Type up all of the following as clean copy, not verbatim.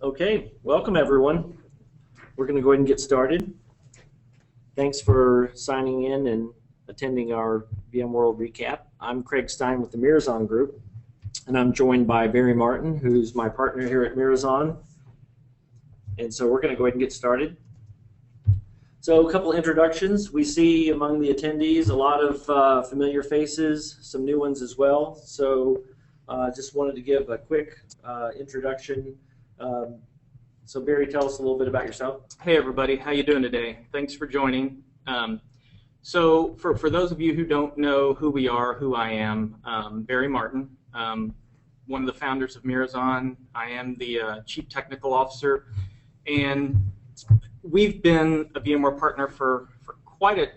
Okay, welcome everyone. We're going to go ahead and get started. Thanks for signing in and attending our VMworld recap. I'm Craig Stein with the Mirazon group, and I'm joined by Barry Martin, who's my partner here at Mirazon. And so we're going to go ahead and get started. So a couple introductions. We see among the attendees a lot of familiar faces, some new ones as well. So just wanted to give a quick introduction. So Barry, tell us a little bit about yourself. Hey everybody, how you doing today? Thanks for joining. So for those of you who don't know who we are, who I am, Barry Martin, one of the founders of Mirazon. I am the Chief Technical Officer, and we've been a VMware partner for quite a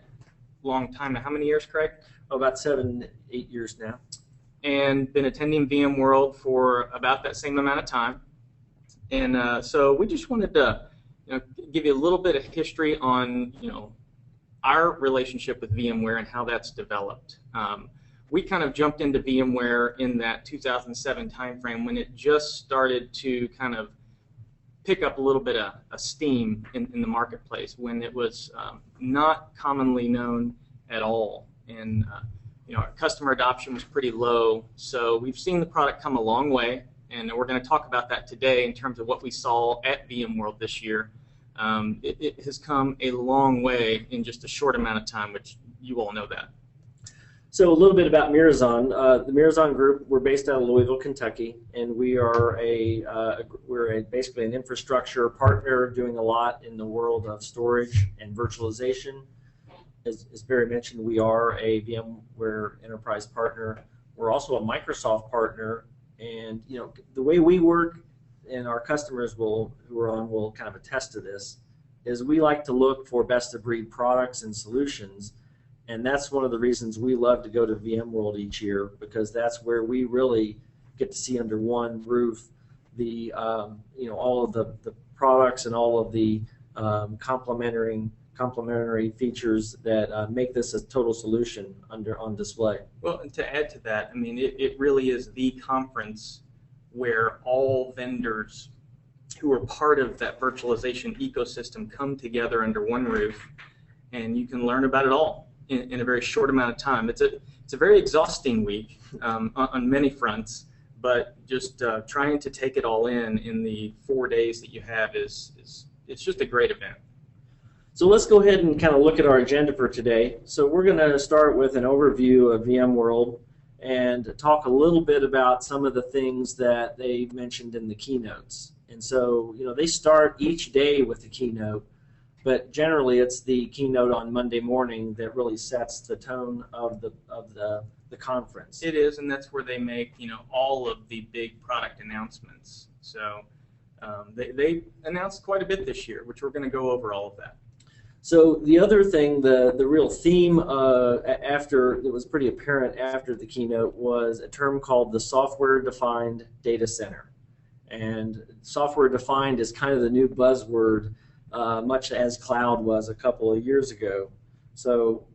long time now. How many years, Craig? Oh, about 7-8 years now. And been attending VMworld for about that same amount of time. And so we just wanted to give you a little bit of history on our relationship with VMware and how that's developed. We kind of jumped into VMware in that 2007 timeframe when it just started to kind of pick up a little bit of steam in the marketplace, when it was not commonly known at all, and our customer adoption was pretty low. So we've seen the product come a long way, and we're going to talk about that today in terms of what we saw at VMworld this year. It has come a long way in just a short amount of time, which you all know that. So a little bit about Mirazon. The Mirazon group, we're based out of Louisville, Kentucky, and we are basically an infrastructure partner doing a lot in the world of storage and virtualization. As Barry mentioned, we are a VMware enterprise partner. We're also a Microsoft partner, and the way we work, and our customers who are on will kind of attest to this, is we like to look for best of breed products and solutions. And that's one of the reasons we love to go to VMworld each year, because that's where we really get to see under one roof the all of the products and all of the complementary features that make this a total solution on display. Well, and to add to that, I mean, it really is the conference where all vendors who are part of that virtualization ecosystem come together under one roof, and you can learn about it all in a very short amount of time. It's a very exhausting week on many fronts, but just trying to take it all in the 4 days that you have it's just a great event. So let's go ahead and kind of look at our agenda for today. So we're going to start with an overview of VMworld and talk a little bit about some of the things that they mentioned in the keynotes. And so they start each day with the keynote, but generally it's the keynote on Monday morning that really sets the tone of the conference. It is, and that's where they make all of the big product announcements. So they announced quite a bit this year, which we're going to go over all of that. So the other thing, the real theme that was pretty apparent after the keynote was a term called the software-defined data center. And software-defined is kind of the new buzzword, much as cloud was a couple of years ago. So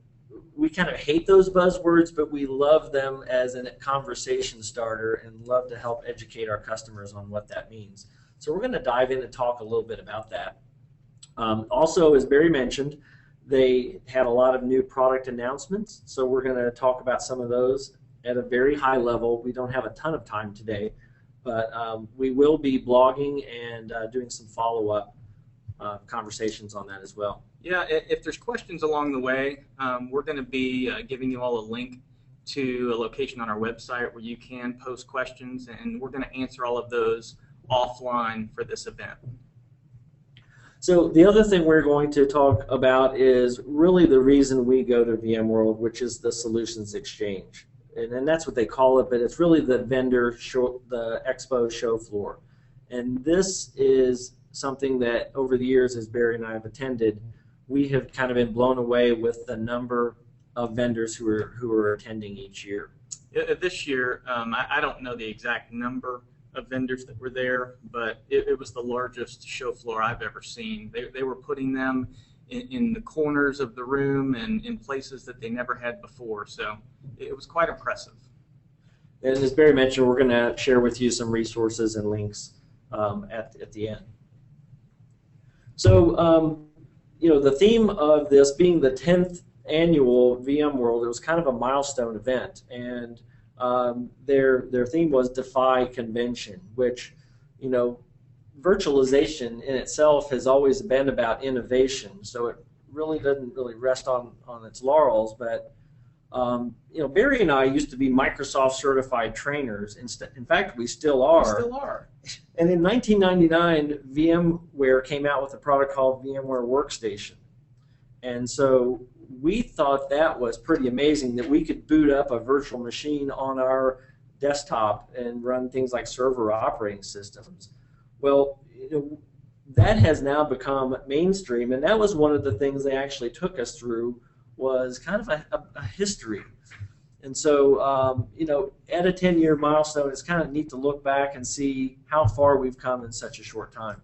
we kind of hate those buzzwords, but we love them as a conversation starter and love to help educate our customers on what that means. So we're going to dive in and talk a little bit about that. Also, as Barry mentioned, they had a lot of new product announcements, so we're going to talk about some of those at a very high level. We don't have a ton of time today, but we will be blogging and doing some follow-up conversations on that as well. Yeah, if there's questions along the way, we're going to be giving you all a link to a location on our website where you can post questions, and we're going to answer all of those offline for this event. So the other thing we're going to talk about is really the reason we go to VMworld, which is the solutions exchange. And that's what they call it, but it's really the vendor show, the expo show floor. And this is something that over the years, as Barry and I have attended, we have kind of been blown away with the number of vendors who are attending each year. This year, I don't know the exact number of vendors that were there, but it was the largest show floor I've ever seen. They were putting them in the corners of the room and in places that they never had before, so it was quite impressive. And as Barry mentioned, we're going to share with you some resources and links at the end. So, the theme of this being the 10th annual VMworld, it was kind of a milestone event, and their theme was Defy Convention, which, virtualization in itself has always been about innovation, so it really doesn't really rest on its laurels. But Barry and I used to be Microsoft certified trainers. In fact, we still are. We still are. And in 1999, VMware came out with a product called VMware Workstation. And so we thought that was pretty amazing, that we could boot up a virtual machine on our desktop and run things like server operating systems. Well, that has now become mainstream, and that was one of the things they actually took us through, was kind of a history. And so, at a 10-year milestone, it's kind of neat to look back and see how far we've come in such a short time.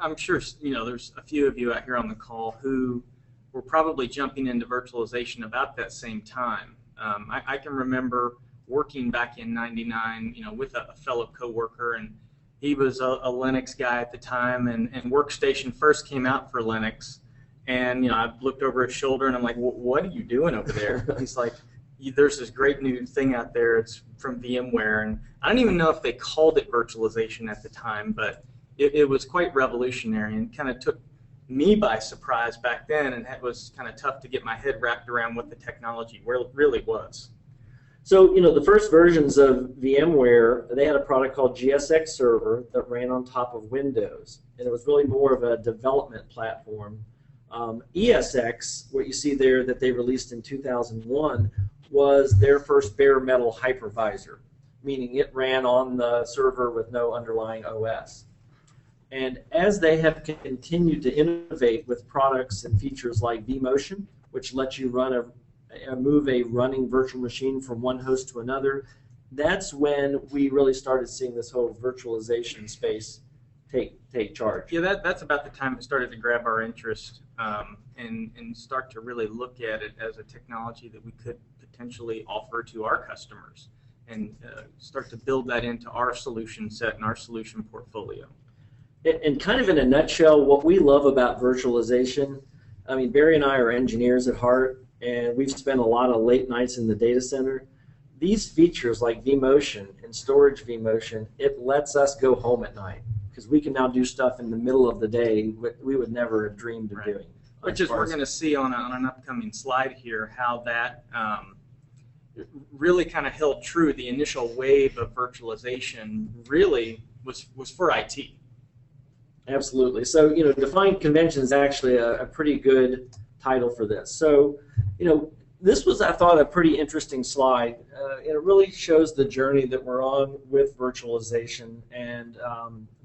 I'm sure, there's a few of you out here on the call who were probably jumping into virtualization about that same time. I can remember working back in '99, with a fellow coworker, and he was a Linux guy at the time, and Workstation first came out for Linux. And I looked over his shoulder, and I'm like, well, "What are you doing over there?" He's like, "There's this great new thing out there. It's from VMware." And I don't even know if they called it virtualization at the time, but it was quite revolutionary and kind of took me by surprise back then, and it was kind of tough to get my head wrapped around what the technology really was. So, the first versions of VMware, they had a product called GSX Server that ran on top of Windows, and it was really more of a development platform. ESX, what you see there that they released in 2001, was their first bare metal hypervisor, meaning it ran on the server with no underlying OS. And as they have continued to innovate with products and features like vMotion, which lets you move a running virtual machine from one host to another, that's when we really started seeing this whole virtualization space take charge. Yeah, that's about the time it started to grab our interest, and start to really look at it as a technology that we could potentially offer to our customers, and start to build that into our solution set and our solution portfolio. And kind of in a nutshell, what we love about virtualization, Barry and I are engineers at heart, and we've spent a lot of late nights in the data center. These features like vMotion and storage vMotion, it lets us go home at night, because we can now do stuff in the middle of the day we would never have dreamed of doing. Which is, we're going to see on an upcoming slide here how that really kind of held true. The initial wave of virtualization really was for IT. Absolutely. So, Defying Convention is actually a pretty good title for this. So, this was, I thought, a pretty interesting slide. It really shows the journey that we're on with virtualization and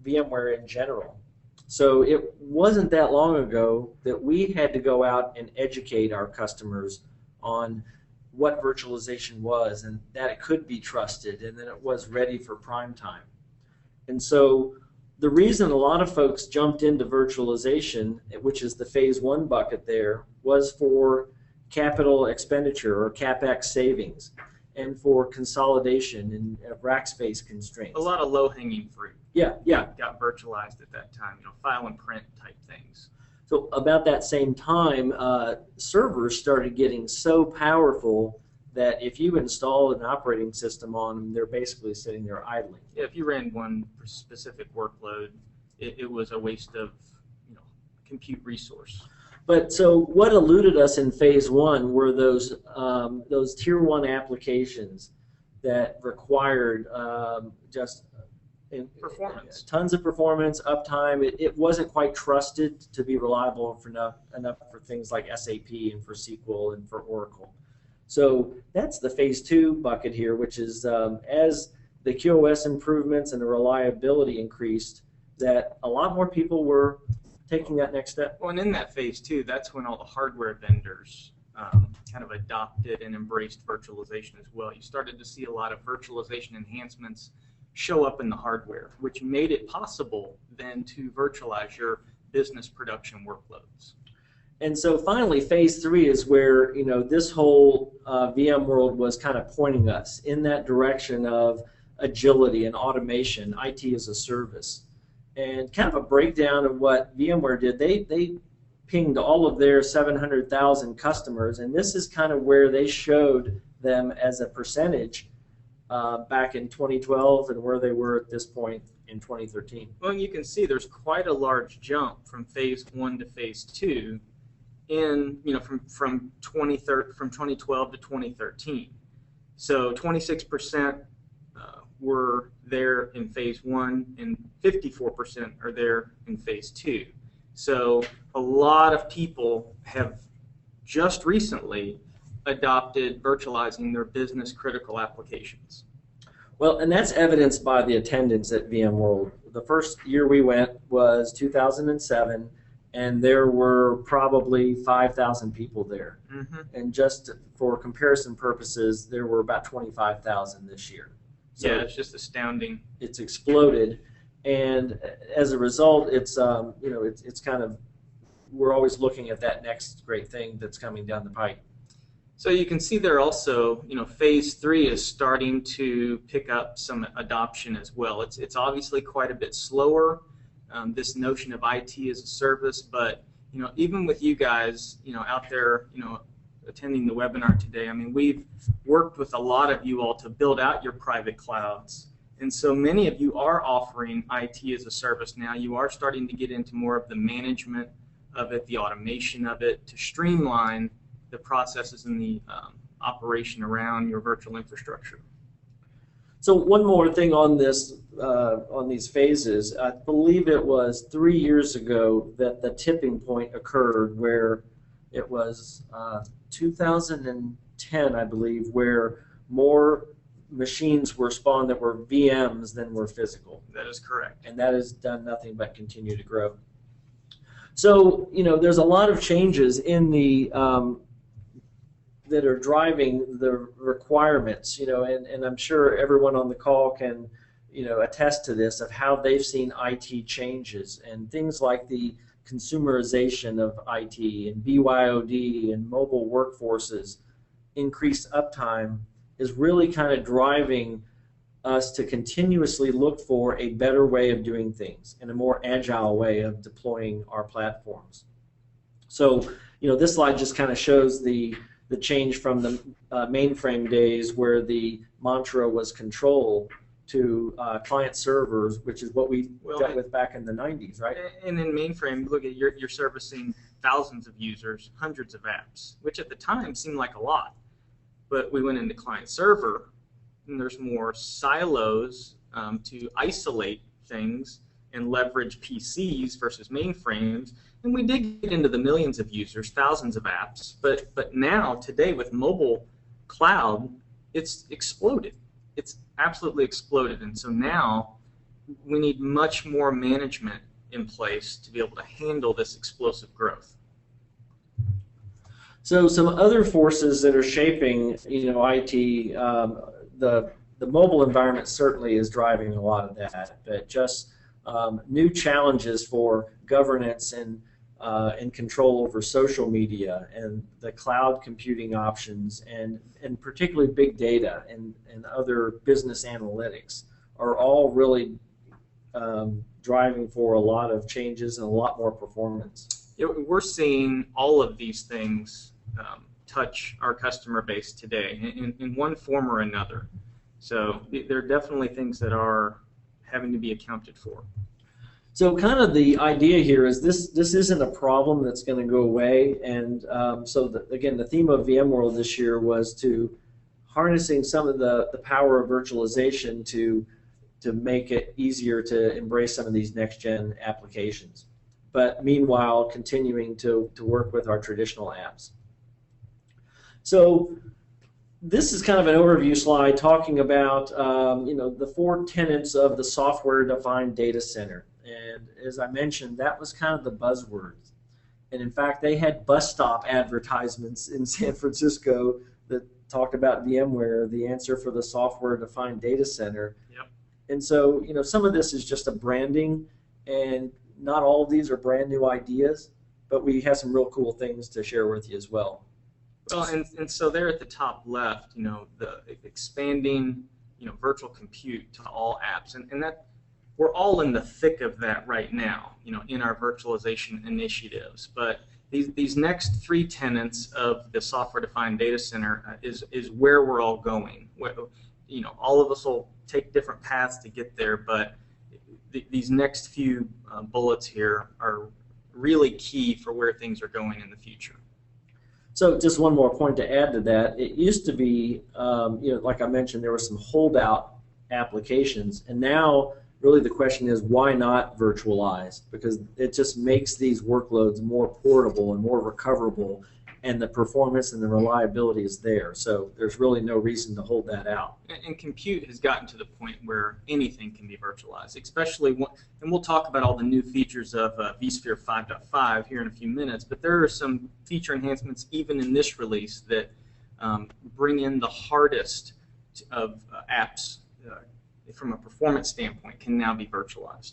VMware in general. So it wasn't that long ago that we had to go out and educate our customers on what virtualization was, and that it could be trusted, and that it was ready for prime time. And so the reason a lot of folks jumped into virtualization, which is the phase 1 bucket there, was for capital expenditure or CapEx savings, and for consolidation and rack space constraints. A lot of low-hanging fruit. Yeah. Got virtualized at that time, file and print type things. So about that same time, servers started getting so powerful that if you install an operating system on them, they're basically sitting there idling. Yeah, if you ran one specific workload, it was a waste of compute resource. But so what eluded us in phase 1 were those tier 1 applications that required just performance, tons of performance, uptime. It wasn't quite trusted to be reliable enough for things like SAP and for SQL and for Oracle. So that's the phase 2 bucket here, which is as the QoS improvements and the reliability increased, that a lot more people were taking that next step. Well, and in that phase 2, that's when all the hardware vendors kind of adopted and embraced virtualization as well. You started to see a lot of virtualization enhancements show up in the hardware, which made it possible then to virtualize your business production workloads. And so finally, phase 3 is where this whole VMworld was kind of pointing us in that direction of agility and automation, IT as a service. And kind of a breakdown of what VMware did, they pinged all of their 700,000 customers, and this is kind of where they showed them as a percentage back in 2012 and where they were at this point in 2013. Well, you can see there's quite a large jump from phase 1 to phase 2 in, from 2012 to 2013. So 26% were there in phase 1 and 54% are there in phase 2. So a lot of people have just recently adopted virtualizing their business critical applications. Well, and that's evidenced by the attendance at VMworld. The first year we went was 2007, and there were probably 5,000 people there. Mm-hmm. And just for comparison purposes, there were about 25,000 this year. So yeah, it's just astounding. It's exploded, and as a result, it's it's kind of, we're always looking at that next great thing that's coming down the pike. So you can see there also, phase 3 is starting to pick up some adoption as well. It's obviously quite a bit slower, this notion of IT as a service, but even with you guys, out there, attending the webinar today, I mean, we've worked with a lot of you all to build out your private clouds. And so many of you are offering IT as a service now. You are starting to get into more of the management of it, the automation of it, to streamline the processes and the operation around your virtual infrastructure. So one more thing on this, on these phases, I believe it was 3 years ago that the tipping point occurred where it was 2010, I believe, where more machines were spawned that were VMs than were physical. That is correct. And that has done nothing but continue to grow. So, there's a lot of changes in the that are driving the requirements, and I'm sure everyone on the call can, attest to this, of how they've seen IT changes and things like the consumerization of IT and BYOD and mobile workforces, increased uptime, is really kind of driving us to continuously look for a better way of doing things and a more agile way of deploying our platforms. So, this slide just kind of shows the change from the mainframe days where the mantra was control to client servers, which is what we dealt with back in the 90s, right? And in mainframe, look at you're servicing thousands of users, hundreds of apps, which at the time seemed like a lot. But we went into client server, and there's more silos to isolate things and leverage PCs versus mainframes. And we did get into the millions of users, thousands of apps. But now, today, with mobile cloud, it's exploded. It's absolutely exploded. And so now we need much more management in place to be able to handle this explosive growth. So some other forces that are shaping, IT, the mobile environment certainly is driving a lot of that, but just new challenges for governance and control over social media and the cloud computing options and particularly big data and other business analytics are all really driving for a lot of changes and a lot more performance. We're seeing all of these things touch our customer base today in one form or another. So there are definitely things that are having to be accounted for. So kind of the idea here is this isn't a problem that's going to go away, and again, the theme of VMworld this year was to harnessing some of the power of virtualization to make it easier to embrace some of these next-gen applications, but meanwhile continuing to work with our traditional apps. So this is kind of an overview slide talking about the 4 tenets of the software-defined data center. And as I mentioned, that was kind of the buzzword. And in fact, they had bus stop advertisements in San Francisco that talked about VMware, the answer for the software-defined data center. Yep. And so, some of this is just a branding, and not all of these are brand new ideas, but we have some real cool things to share with you as well. Well, and so there at the top left, the expanding, virtual compute to all apps, and that we're all in the thick of that right now, in our virtualization initiatives. But these next three tenets of the software-defined data center is where we're all going. All of us will take different paths to get there, but these next few bullets here are really key for where things are going in the future. So just one more point to add to that. It used to be, like I mentioned, there were some holdout applications, and now really the question is, why not virtualize? Because it just makes these workloads more portable and more recoverable, and the performance and the reliability is there. So there's really no reason to hold that out. And compute has gotten to the point where anything can be virtualized, especially and we'll talk about all the new features of vSphere 5.5 here in a few minutes, but there are some feature enhancements even in this release that bring in the hardest of apps from a performance standpoint can now be virtualized.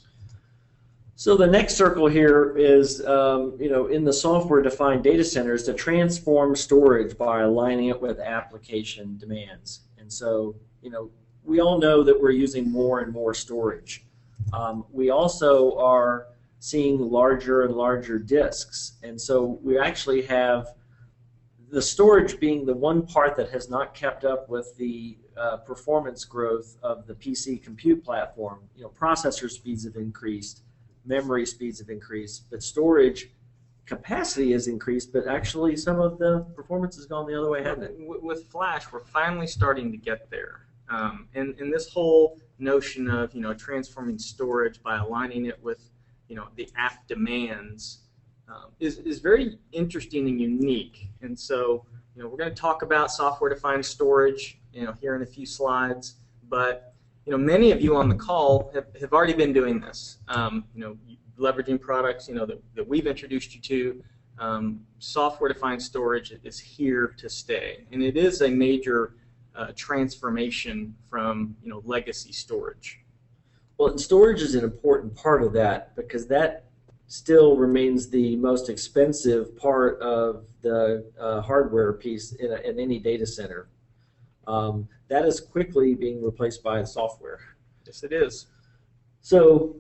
So the next circle here is, in the software-defined data centers, to transform storage by aligning it with application demands. And so, we all know that we're using more and more storage. We also are seeing larger and larger disks. And so we actually have the storage being the one part that has not kept up with the performance growth of the PC compute platform. Processor speeds have increased, memory speeds have increased, but storage capacity has increased, but actually some of the performance has gone the other way, hasn't it? With Flash, we're finally starting to get there. And this whole notion of transforming storage by aligning it with the app demands is very interesting and unique. And so we're going to talk about software-defined storage here in a few slides, but many of you on the call have already been doing this. Leveraging products that we've introduced you to. Software-defined storage is here to stay, and it is a major transformation from legacy storage. Well, and storage is an important part of that because that still remains the most expensive part of the hardware piece in any data center. That is quickly being replaced by software. Yes, it is. So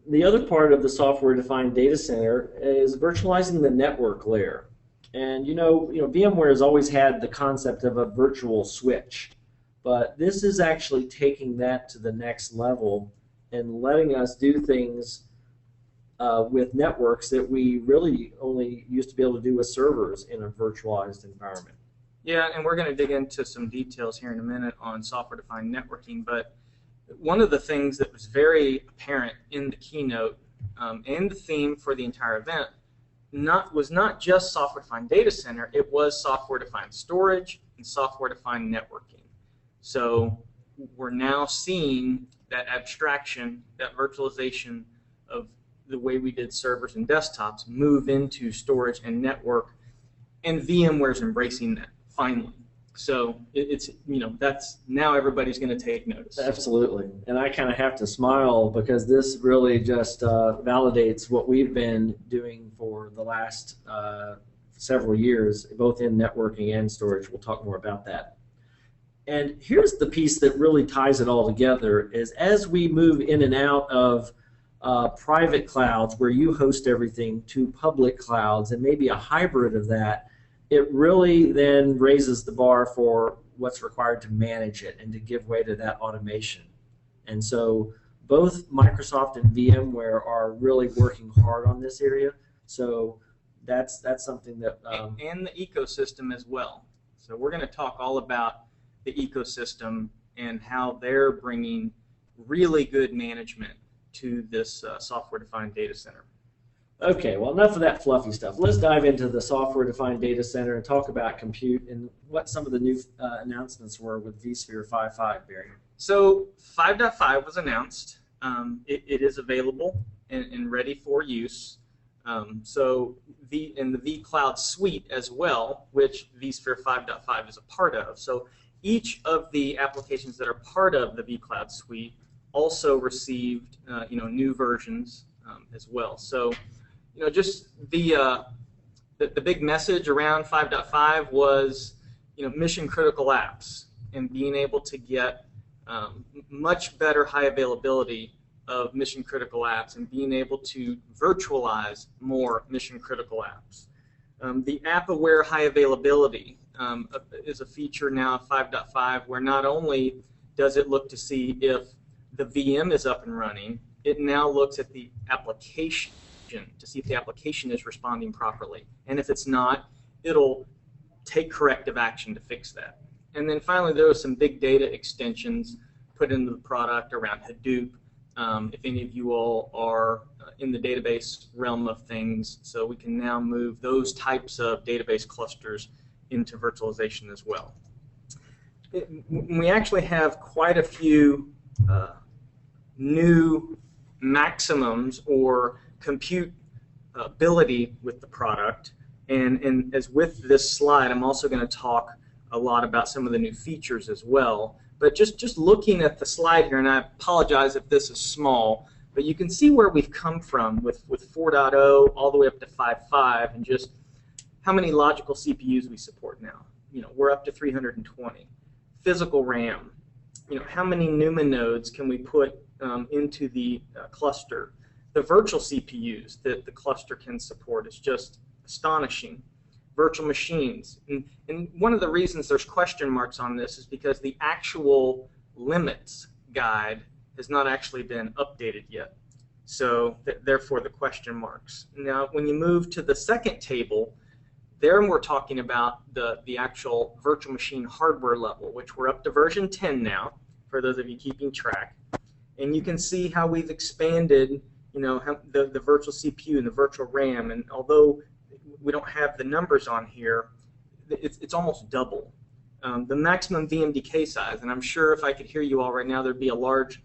the other part of the software-defined data center is virtualizing the network layer. And VMware has always had the concept of a virtual switch, but this is actually taking that to the next level and letting us do things with networks that we really only used to be able to do with servers in a virtualized environment. Yeah, and we're going to dig into some details here in a minute on software-defined networking, but one of the things that was very apparent in the keynote and the theme for the entire event was not just software-defined data center, it was software-defined storage and software-defined networking. So we're now seeing that abstraction, that virtualization of the way we did servers and desktops move into storage and network, and VMware's embracing that finally. So it's that's now everybody's going to take notice. Absolutely, and I kind of have to smile because this really just validates what we've been doing for the last several years, both in networking and storage. We'll talk more about that. And here's the piece that really ties it all together: is as we move in and out of private clouds where you host everything to public clouds and maybe a hybrid of that, it really then raises the bar for what's required to manage it and to give way to that automation. And so both Microsoft and VMware are really working hard on this area. So that's something that and the ecosystem as well. So we're going to talk all about the ecosystem and how they're bringing really good management to this software-defined data center. Okay, well, enough of that fluffy stuff. Let's dive into the software-defined data center and talk about compute and what some of the new announcements were with vSphere 5.5, Barry. So 5.5 was announced. It is available and ready for use. So in the vCloud suite as well, which vSphere 5.5 is a part of. So each of the applications that are part of the vCloud suite also received new versions as well. So just the big message around 5.5 was mission critical apps and being able to get much better high availability of mission critical apps and being able to virtualize more mission critical apps. The app aware high availability is a feature now of 5.5 where not only does it look to see if the VM is up and running, it now looks at the application to see if the application is responding properly. And if it's not, it'll take corrective action to fix that. And then finally, there are some big data extensions put into the product around Hadoop, if any of you all are in the database realm of things. So we can now move those types of database clusters into virtualization as well. We actually have quite a few new maximums or compute ability with the product. And as with this slide, I'm also going to talk a lot about some of the new features as well. But just looking at the slide here, and I apologize if this is small, but you can see where we've come from with 4.0 all the way up to 5.5 and just how many logical CPUs we support now. We're up to 320. Physical RAM, how many NUMA nodes can we put into the cluster? The virtual CPUs that the cluster can support is just astonishing. Virtual machines. And one of the reasons there's question marks on this is because the actual limits guide has not actually been updated yet. So therefore the question marks. Now when you move to the second table, there we're talking about the actual virtual machine hardware level, which we're up to version 10 now, for those of you keeping track. And you can see how we've expanded the virtual CPU and the virtual RAM, and although we don't have the numbers on here, it's almost double. The maximum VMDK size, and I'm sure if I could hear you all right now, there'd be a large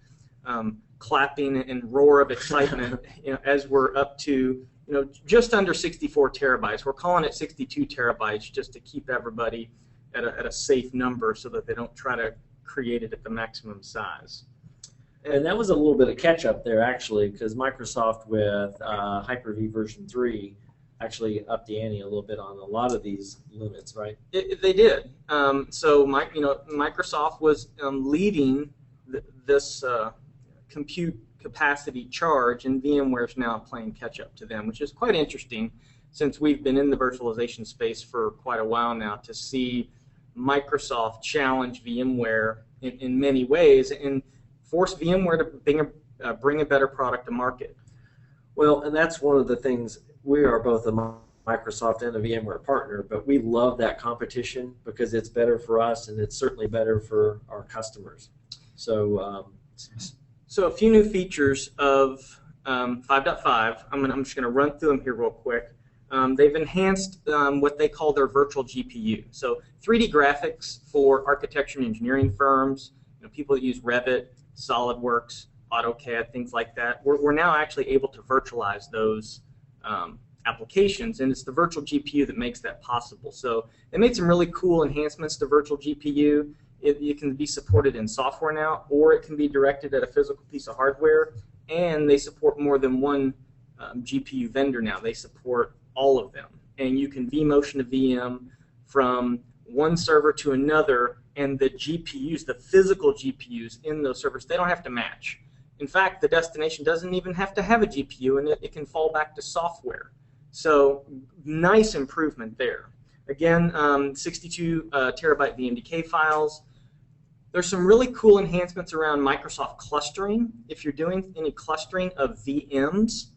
clapping and roar of excitement as we're up to just under 64 terabytes. We're calling it 62 terabytes just to keep everybody at a safe number so that they don't try to create it at the maximum size. And that was a little bit of catch-up there, actually, because Microsoft with Hyper-V version 3 actually upped the ante a little bit on a lot of these limits, right? They did. So Microsoft was leading this compute capacity charge, and VMware is now playing catch-up to them, which is quite interesting since we've been in the virtualization space for quite a while now to see Microsoft challenge VMware in many ways and force VMware to bring a better product to market. Well, and that's one of the things. We are both a Microsoft and a VMware partner, but we love that competition because it's better for us and it's certainly better for our customers. So, so a few new features of 5.5. I'm just going to run through them here real quick. They've enhanced what they call their virtual GPU. So 3D graphics for architecture and engineering firms, people that use Revit, SolidWorks, AutoCAD, things like that. We're now actually able to virtualize those applications, and it's the virtual GPU that makes that possible. So they made some really cool enhancements to virtual GPU. It can be supported in software now, or it can be directed at a physical piece of hardware, and they support more than one GPU vendor now. They support all of them, and you can vMotion to VM from one server to another, and the GPUs, the physical GPUs in those servers, they don't have to match. In fact, the destination doesn't even have to have a GPU, and it can fall back to software. So nice improvement there. Again, 62 terabyte VMDK files. There's some really cool enhancements around Microsoft clustering. If you're doing any clustering of VMs,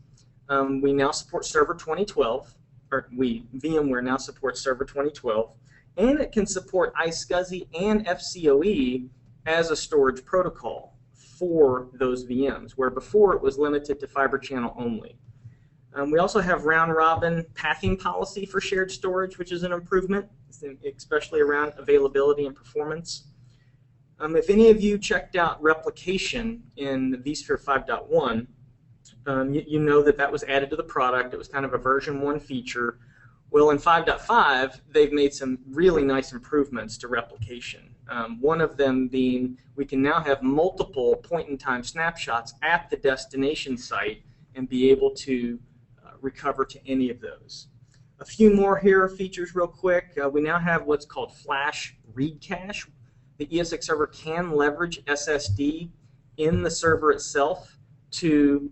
we now support Server 2012, or VMware now supports Server 2012, and it can support iSCSI and FCOE as a storage protocol for those VMs, where before it was limited to fiber channel only. We also have round-robin pathing policy for shared storage, which is an improvement, especially around availability and performance. If any of you checked out replication in vSphere 5.1, you know that was added to the product. It was kind of a version 1 feature. Well, in 5.5, they've made some really nice improvements to replication. One of them being we can now have multiple point-in-time snapshots at the destination site and be able to recover to any of those. A few more here features real quick. We now have what's called flash read cache. the ESX server can leverage SSD in the server itself to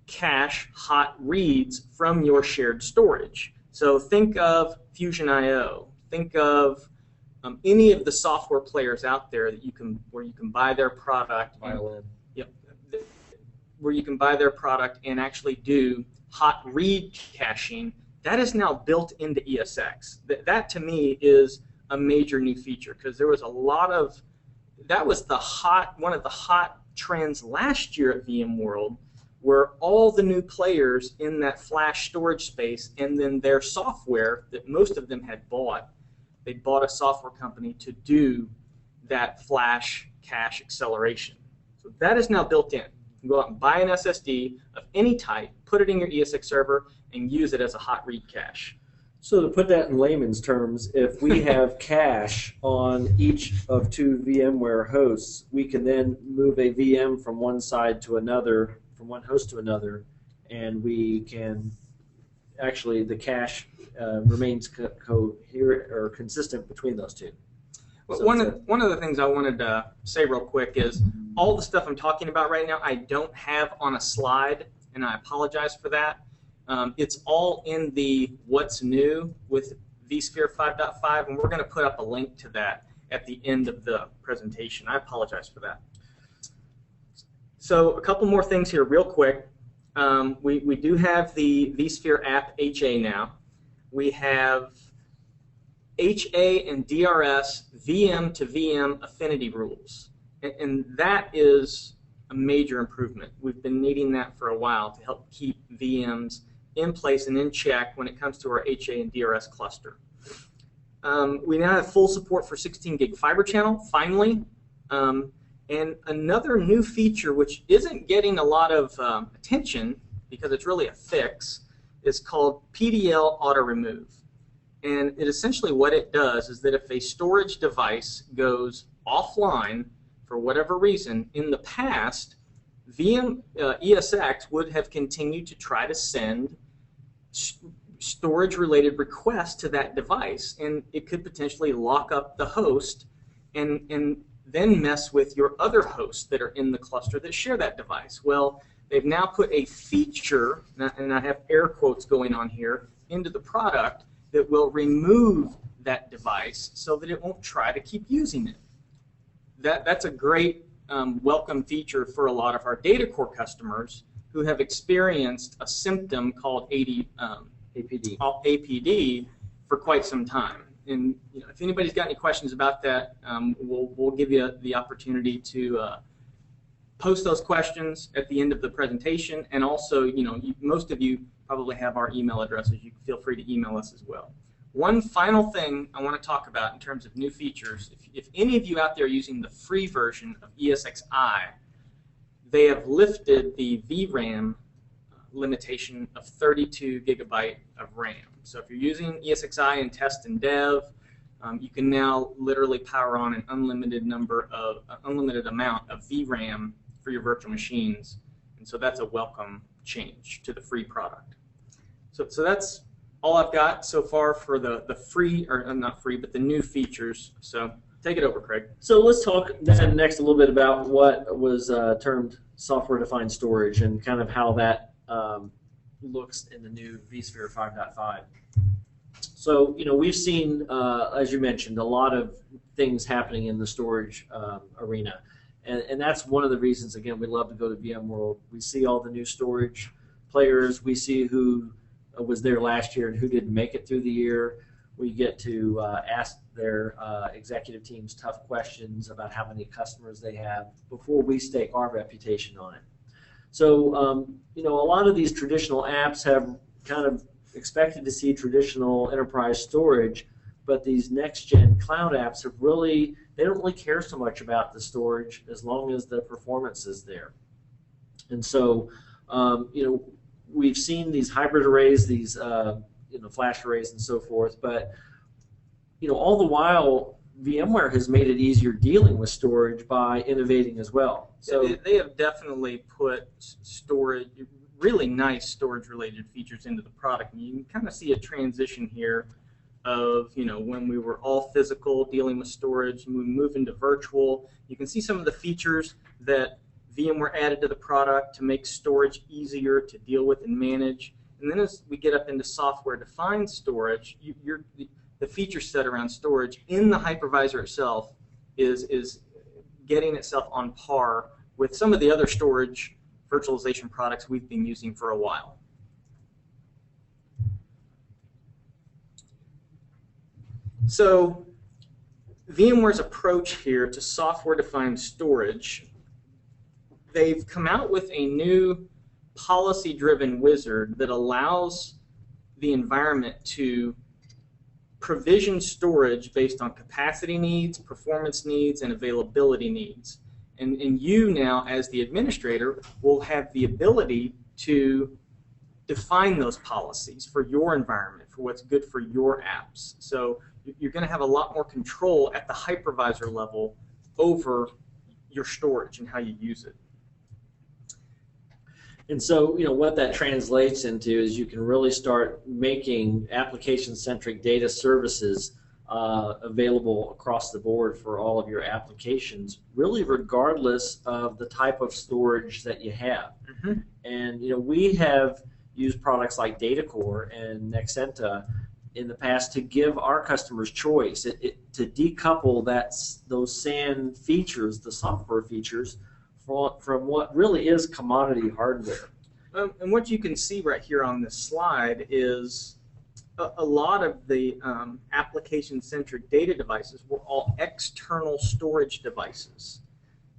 cache hot reads from your shared storage. So think of Fusion IO. Think of any of the software players out there that where you can buy their product. Violin. Yep. Where you can buy their product and actually do hot read caching. That is now built into ESX. That to me is a major new feature, because there was a lot of, that was one of the hot trends last year at VMworld, where all the new players in that flash storage space, and then their software that most of them had bought, they bought a software company to do that flash cache acceleration. So that is now built in. You can go out and buy an SSD of any type, put it in your ESX server, and use it as a hot read cache. So to put that in layman's terms, if we have cache on each of 2 VMware hosts, we can then move a VM from one side to another, from one host to another, and we can actually, the cache remains coherent or consistent between those two. Well, So one of the things I wanted to say real quick is all the stuff I'm talking about right now I don't have on a slide, and I apologize for that. It's all in the what's new with vSphere 5.5, and we're going to put up a link to that at the end of the presentation. I apologize for that. So a couple more things here real quick. We do have the vSphere app HA now. We have HA and DRS VM to VM affinity rules, and that is a major improvement. We've been needing that for a while to help keep VMs in place and in check when it comes to our HA and DRS cluster. We now have full support for 16 gig fiber channel, finally. And another new feature, which isn't getting a lot of attention because it's really a fix, is called PDL auto remove. And it essentially what it does is that if a storage device goes offline for whatever reason, in the past, ESX would have continued to try to send storage-related requests to that device, and it could potentially lock up the host and then mess with your other hosts that are in the cluster that share that device. Well, they've now put a feature, and I have air quotes going on here, into the product that will remove that device so that it won't try to keep using it. That's a great welcome feature for a lot of our data core customers who have experienced a symptom called APD for quite some time. And if anybody's got any questions about that, we'll give you the opportunity to post those questions at the end of the presentation. And also, most of you probably have our email addresses. You can feel free to email us as well. One final thing I want to talk about in terms of new features, if any of you out there are using the free version of ESXi, they have lifted the VRAM limitation of 32 gigabyte of RAM. So if you're using ESXi in test and dev, you can now literally power on an unlimited amount of VRAM for your virtual machines, and so that's a welcome change to the free product. So that's all I've got so far for the free, or not free, but the new features. So take it over, Craig. So let's talk then next a little bit about what was termed software-defined storage and kind of how that looks in the new vSphere 5.5. So, we've seen, as you mentioned, a lot of things happening in the storage arena. And that's one of the reasons, again, we love to go to VMworld. We see all the new storage players. We see who was there last year and who didn't make it through the year. We get to ask their executive teams tough questions about how many customers they have before we stake our reputation on it. So, a lot of these traditional apps have kind of expected to see traditional enterprise storage, but these next-gen cloud apps have they don't really care so much about the storage as long as the performance is there. And so, we've seen these hybrid arrays, these flash arrays and so forth, but all the while VMware has made it easier dealing with storage by innovating as well. So they have definitely put storage, really nice storage related features into the product, and you can kind of see a transition here of, when we were all physical dealing with storage, and we move into virtual. You can see some of the features that VMware added to the product to make storage easier to deal with and manage. And then as we get up into software-defined storage, the feature set around storage in the hypervisor itself is getting itself on par with some of the other storage virtualization products we've been using for a while. So VMware's approach here to software-defined storage, they've come out with a new policy-driven wizard that allows the environment to provision storage based on capacity needs, performance needs, and availability needs. And you now, as the administrator, will have the ability to define those policies for your environment, for what's good for your apps. So you're going to have a lot more control at the hypervisor level over your storage and how you use it. And so, what that translates into is you can really start making application-centric data services available across the board for all of your applications, really regardless of the type of storage that you have. Mm-hmm. And, we have used products like DataCore and Nexenta in the past to give our customers choice, to decouple those SAN features, the software features, from what really is commodity hardware. And what you can see right here on this slide is a lot of the application-centric data devices were all external storage devices.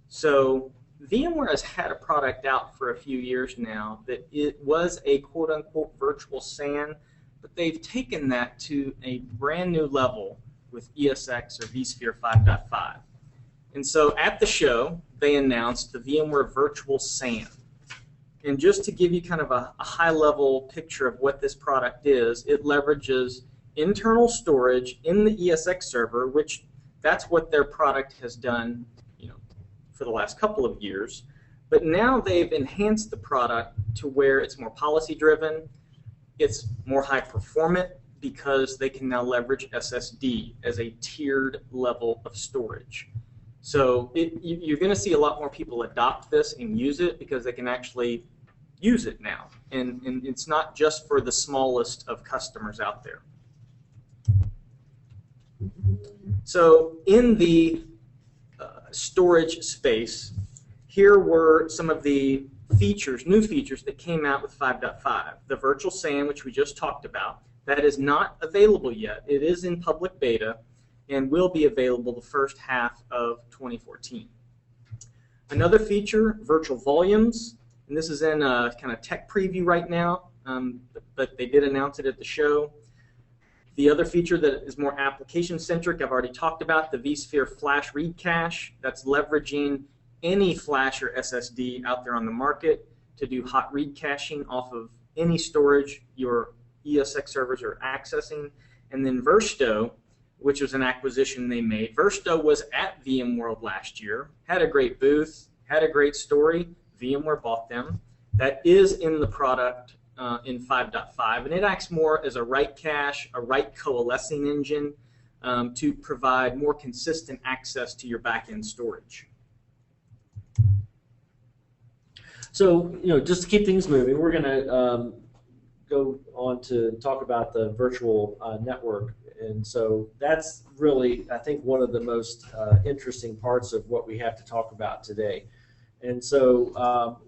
So VMware has had a product out for a few years now that it was a quote-unquote virtual SAN, but they've taken that to a brand new level with ESX or vSphere 5.5. And so at the show, they announced the VMware Virtual SAN. And just to give you kind of a high-level picture of what this product is, it leverages internal storage in the ESX server, which that's what their product has done, for the last couple of years. But now they've enhanced the product to where it's more policy-driven, it's more high-performant, because they can now leverage SSD as a tiered level of storage. So you're going to see a lot more people adopt this and use it because they can actually use it now. And it's not just for the smallest of customers out there. So in the storage space, here were some of the new features that came out with 5.5. The virtual SAN, which we just talked about, that is not available yet. It is in public beta and will be available the first half of 2014. Another feature, virtual volumes, and this is in a kind of tech preview right now, but they did announce it at the show. The other feature that is more application-centric, I've already talked about, the vSphere Flash Read Cache. That's leveraging any flash or SSD out there on the market to do hot read caching off of any storage your ESX servers are accessing. And then Versto, which was an acquisition they made. Versto was at VMworld last year, had a great booth, had a great story. VMware bought them. That is in the product in 5.5, and it acts more as a write cache, a write coalescing engine to provide more consistent access to your back-end storage. So, just to keep things moving, we're going to go on to talk about the virtual network. And so that's really, I think, one of the most interesting parts of what we have to talk about today. And so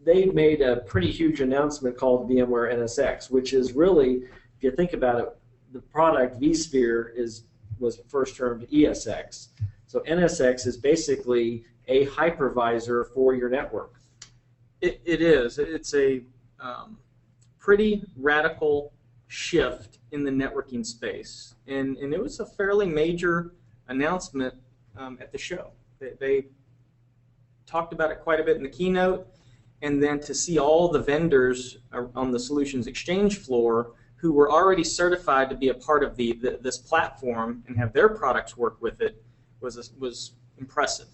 they made a pretty huge announcement called VMware NSX, which is really, if you think about it, the product vSphere was first termed ESX. So NSX is basically a hypervisor for your network. It is. It's a pretty radical shift in the networking space, and it was a fairly major announcement at the show. They talked about it quite a bit in the keynote, and then to see all the vendors on the Solutions Exchange floor who were already certified to be a part of this platform and have their products work with it was impressive.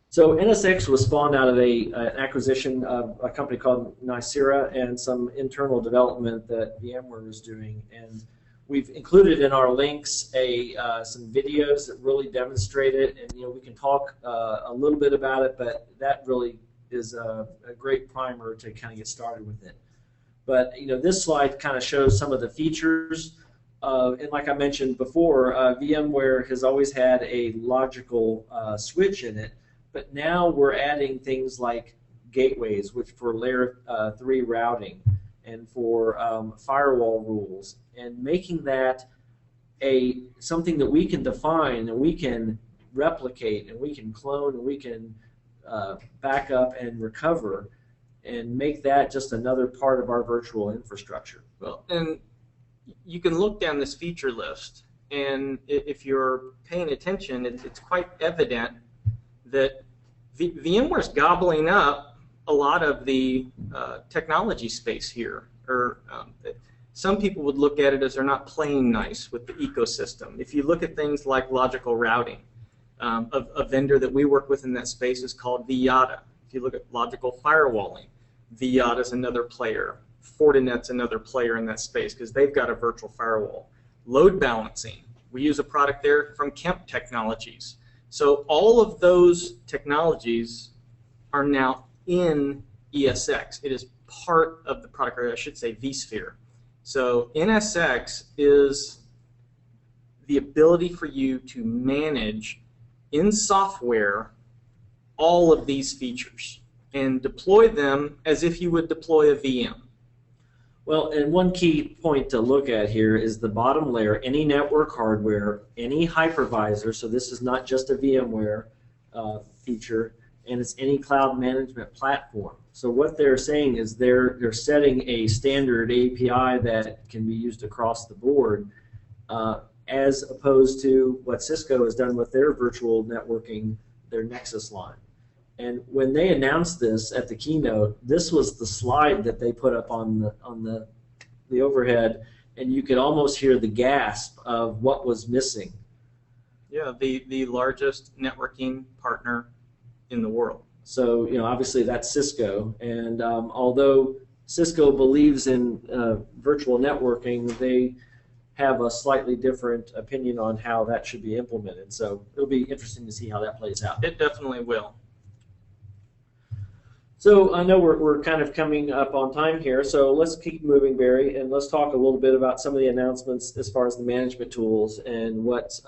So NSX was spawned out of an acquisition of a company called Nicira and some internal development that VMware was doing. And We've included in our links some videos that really demonstrate it, and we can talk a little bit about it, but that really is a great primer to kind of get started with it. But this slide kind of shows some of the features, and like I mentioned before, VMware has always had a logical switch in it, but now we're adding things like gateways, which for layer 3 routing, and for firewall rules, and making that something that we can define and we can replicate and we can clone and we can back up and recover, and make that just another part of our virtual infrastructure. Well, and you can look down this feature list, and if you're paying attention, it's quite evident that VMware's gobbling up a lot of the technology space here. Some people would look at it as they're not playing nice with the ecosystem. If you look at things like logical routing, a vendor that we work with in that space is called VYATA. If you look at logical firewalling, VYATA is another player. Fortinet's another player in that space because they've got a virtual firewall. Load balancing, we use a product there from Kemp Technologies. So all of those technologies are now in ESX. It is part of the product, or I should say vSphere. So NSX is the ability for you to manage in software all of these features and deploy them as if you would deploy a VM. Well, and one key point to look at here is the bottom layer, any network hardware, any hypervisor, so this is not just a VMware feature, and it's any cloud management platform. So what they're saying is they're setting a standard API that can be used across the board, as opposed to what Cisco has done with their virtual networking, their Nexus line. And when they announced this at the keynote, this was the slide that they put up on the overhead, and you could almost hear the gasp of what was missing. Yeah, the largest networking partner in the world. So obviously that's Cisco, and although Cisco believes in virtual networking, they have a slightly different opinion on how that should be implemented. So it'll be interesting to see how that plays out. It definitely will. So I know we're kind of coming up on time here, so let's keep moving, Barry, and let's talk a little bit about some of the announcements as far as the management tools and what's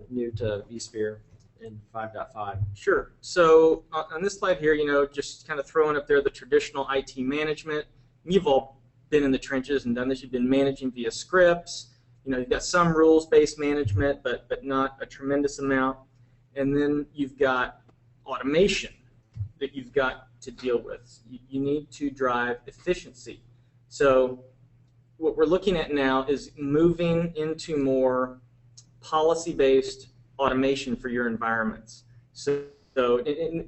new to vSphere in 5.5. Sure. So on this slide here, just kind of throwing up there the traditional IT management. You've all been in the trenches and done this. You've been managing via scripts. You've got some rules-based management, but not a tremendous amount. And then you've got automation that you've got to deal with. You need to drive efficiency. So what we're looking at now is moving into more policy-based automation for your environments. So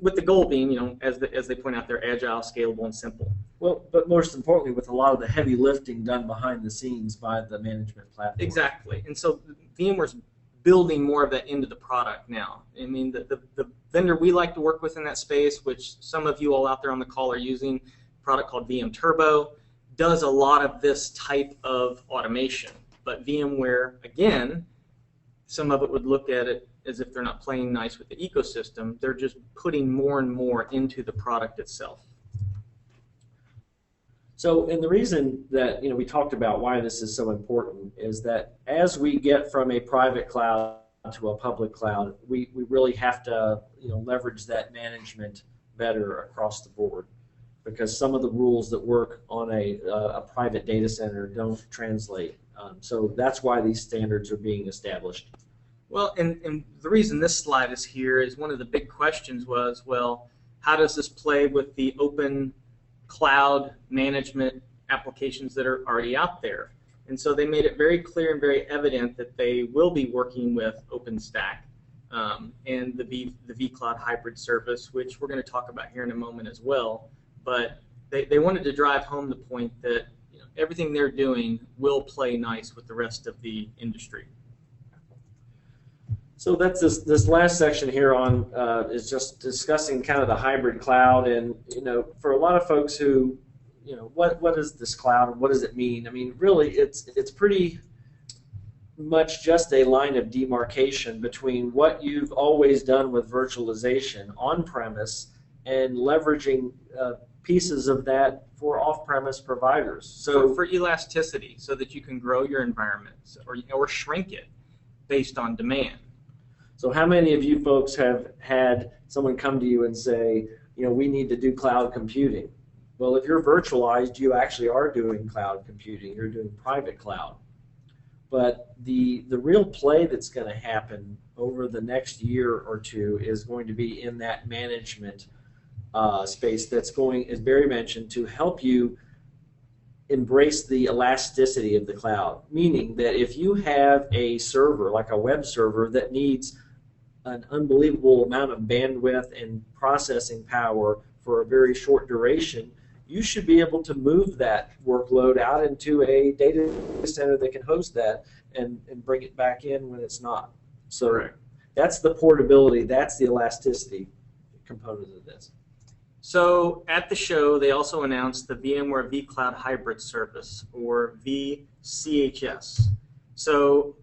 with the goal being, as they point out, they're agile, scalable, and simple. Well, but most importantly, with a lot of the heavy lifting done behind the scenes by the management platform. Exactly. And so VMware's building more of that into the product now. I mean, the vendor we like to work with in that space, which some of you all out there on the call are using, a product called VM Turbo, does a lot of this type of automation. But VMware, again, some of it would look at it as if they're not playing nice with the ecosystem. They're just putting more and more into the product itself. So, and the reason that we talked about why this is so important is that as we get from a private cloud to a public cloud, we really have to leverage that management better across the board, because some of the rules that work on a private data center don't translate. So that's why these standards are being established. Well, and the reason this slide is here is one of the big questions was, well, how does this play with the open cloud management applications that are already out there? And so they made it very clear and very evident that they will be working with OpenStack and the vCloud hybrid service, which we're going to talk about here in a moment as well. But they wanted to drive home the point that everything they're doing will play nice with the rest of the industry. So that's this last section here on is just discussing kind of the hybrid cloud, and for a lot of folks who what is this cloud and what does it mean? I mean, really, it's pretty much just a line of demarcation between what you've always done with virtualization on-premise and leveraging pieces of that for off-premise providers. So for elasticity, so that you can grow your environment or shrink it based on demand. So how many of you folks have had someone come to you and say, we need to do cloud computing? Well, if you're virtualized, you actually are doing cloud computing. You're doing private cloud. But the real play that's going to happen over the next year or two is going to be in that management space that's going, as Barry mentioned, to help you embrace the elasticity of the cloud. Meaning that if you have a server, like a web server, that needs an unbelievable amount of bandwidth and processing power for a very short duration, you should be able to move that workload out into a data center that can host that and bring it back in when it's not. So correct. That's the portability, that's the elasticity component of this. So at the show, they also announced the VMware vCloud Hybrid Service, or VCHS. So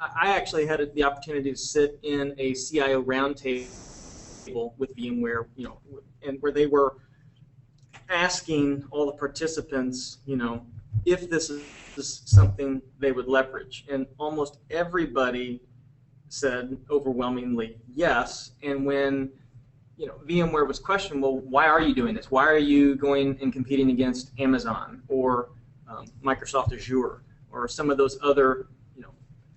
I actually had the opportunity to sit in a CIO roundtable with VMware, and where they were asking all the participants, if this is something they would leverage. And almost everybody said overwhelmingly yes. And when VMware was questioned, well, why are you doing this? Why are you going and competing against Amazon or Microsoft Azure or some of those other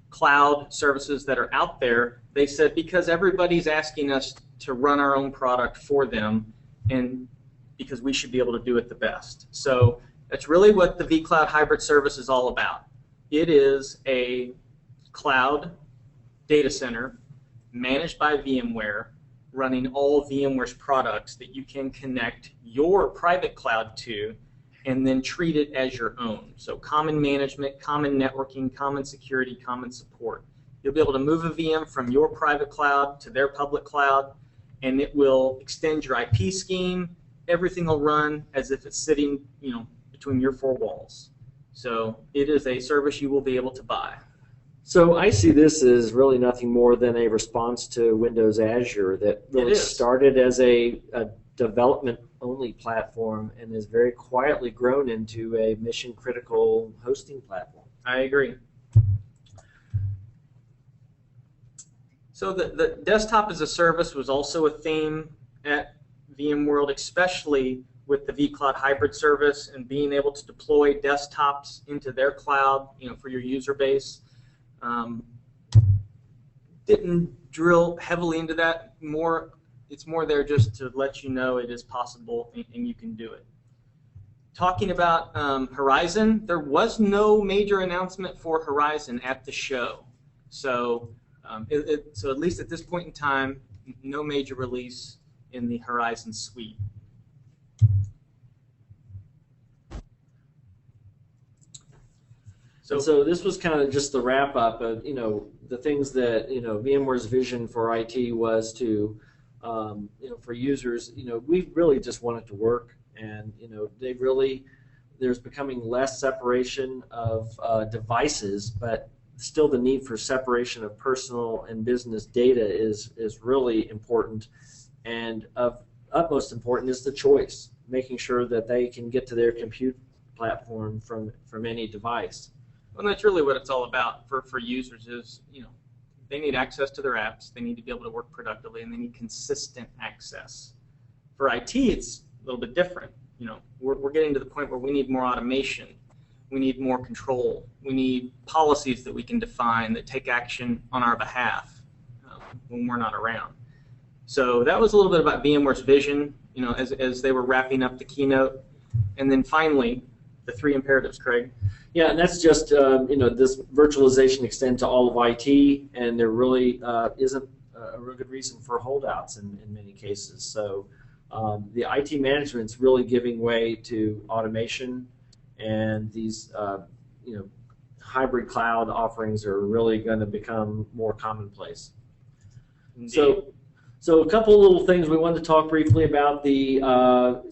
cloud services that are out there? They said, because everybody's asking us to run our own product for them, and because we should be able to do it the best. So that's really what the vCloud Hybrid Service is all about. It is a cloud data center managed by VMware, running all VMware's products that you can connect your private cloud to and then treat it as your own. So common management, common networking, common security, common support. You'll be able to move a VM from your private cloud to their public cloud, and it will extend your IP scheme. Everything will run as if it's sitting, between your four walls. So it is a service you will be able to buy. So I see this as really nothing more than a response to Windows Azure that really started as a development-only platform and has very quietly grown into a mission-critical hosting platform. I agree. So the desktop as a service was also a theme at VMworld, especially with the vCloud Hybrid Service and being able to deploy desktops into their cloud, for your user base. Didn't drill heavily into that. It's more there just to let you know it is possible and you can do it. Talking about Horizon, there was no major announcement for Horizon at the show. So, so at least at this point in time, no major release in the Horizon suite. So this was kind of just the wrap up of the things that VMware's vision for IT was to for users. We really just want it to work, and there's becoming less separation of devices, but still the need for separation of personal and business data is really important, and of utmost important is the choice, making sure that they can get to their compute platform from any device. Well, that's really what it's all about for users is, they need access to their apps, they need to be able to work productively, and they need consistent access. For IT, it's a little bit different. We're getting to the point where we need more automation, we need more control, we need policies that we can define that take action on our behalf when we're not around. So that was a little bit about VMware's vision, as they were wrapping up the keynote. And then finally, the three imperatives, Craig. Yeah, and that's just this virtualization extend to all of IT, and there really isn't a real good reason for holdouts in many cases. So the IT management's really giving way to automation, and these hybrid cloud offerings are really going to become more commonplace. Indeed. So a couple of little things we wanted to talk briefly about the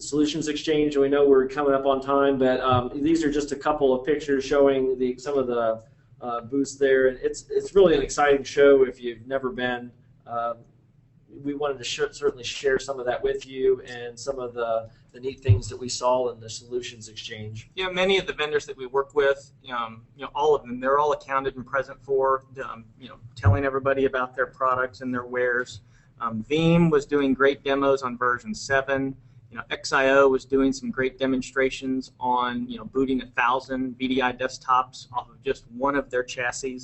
Solutions Exchange. We know we're coming up on time, but these are just a couple of pictures showing some of the booths there. It's really an exciting show if you've never been. We wanted to certainly share some of that with you and some of the neat things that we saw in the solutions exchange. Yeah, many of the vendors that we work with, all of them, they're all accounted and present for, telling everybody about their products and their wares. Veeam was doing great demos on version 7. XIO was doing some great demonstrations on, booting 1,000 VDI desktops off of just one of their chassis.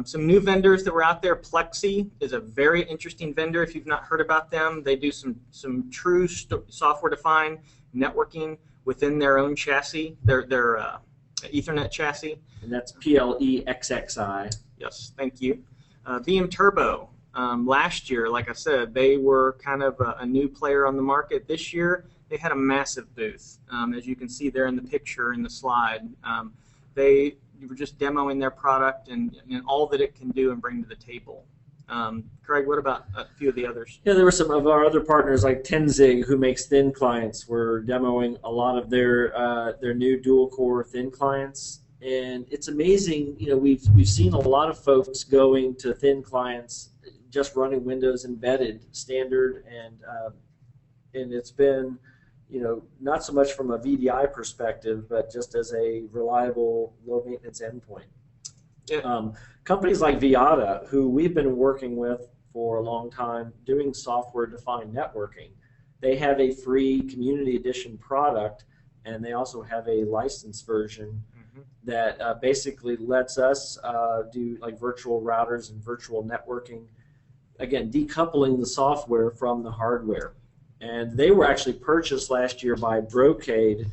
Some new vendors that were out there. Plexi is a very interesting vendor. If you've not heard about them, they do some true software-defined networking within their own chassis, their Ethernet chassis. And that's PLEXXI. Yes, thank you. VM Turbo. Last year, like I said, they were kind of a new player on the market. This year, they had a massive booth. As you can see there in the picture in the slide, they were just demoing their product and all that it can do and bring to the table. Craig, what about a few of the others? Yeah, there were some of our other partners like Tenzig, who makes thin clients, were demoing a lot of their new dual-core thin clients. And it's amazing, we've seen a lot of folks going to thin clients just running Windows embedded standard, and it's been, not so much from a VDI perspective, but just as a reliable, low-maintenance endpoint. Yeah. Companies like Viata, who we've been working with for a long time, doing software-defined networking, they have a free community edition product, and they also have a licensed version that basically lets us do like virtual routers and virtual networking, again, decoupling the software from the hardware. And they were actually purchased last year by Brocade,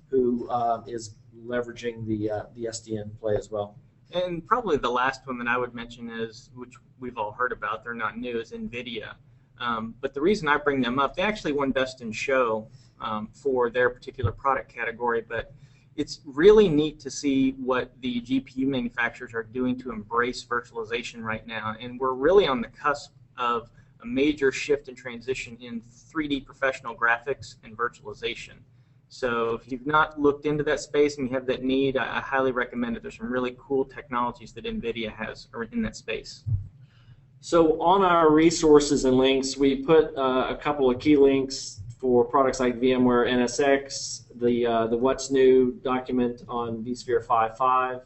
who is leveraging the SDN play as well. And probably the last one that I would mention is, which we've all heard about, they're not new, is NVIDIA. But the reason I bring them up, they actually won Best in Show for their particular product category, but it's really neat to see what the GPU manufacturers are doing to embrace virtualization right now. And we're really on the cusp of a major shift and transition in 3D professional graphics and virtualization. So if you've not looked into that space and you have that need, I highly recommend it. There's some really cool technologies that NVIDIA has in that space. So on our resources and links, we put a couple of key links for products like VMware NSX, the What's New document on vSphere 5.5,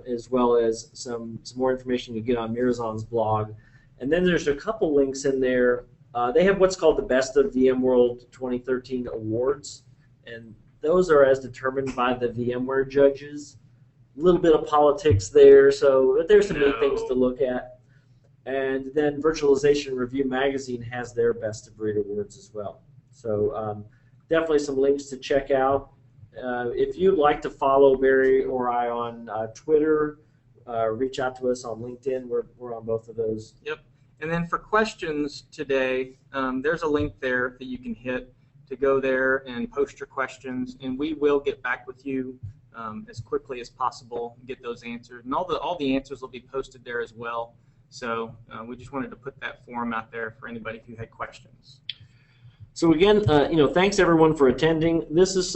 as well as some more information you get on Mirazon's blog. And then there's a couple links in there. They have what's called the Best of VMworld 2013 awards, and those are as determined by the VMware judges. A little bit of politics there, so there's some neat things to look at. And then Virtualization Review Magazine has their Best of Breed awards as well. So definitely some links to check out. If you'd like to follow Barry or I on Twitter, reach out to us on LinkedIn. We're on both of those. Yep. And then for questions today, there's a link there that you can hit to go there and post your questions, and we will get back with you as quickly as possible and get those answered. And all the answers will be posted there as well. So we just wanted to put that forum out there for anybody who had questions. So again, thanks everyone for attending. This is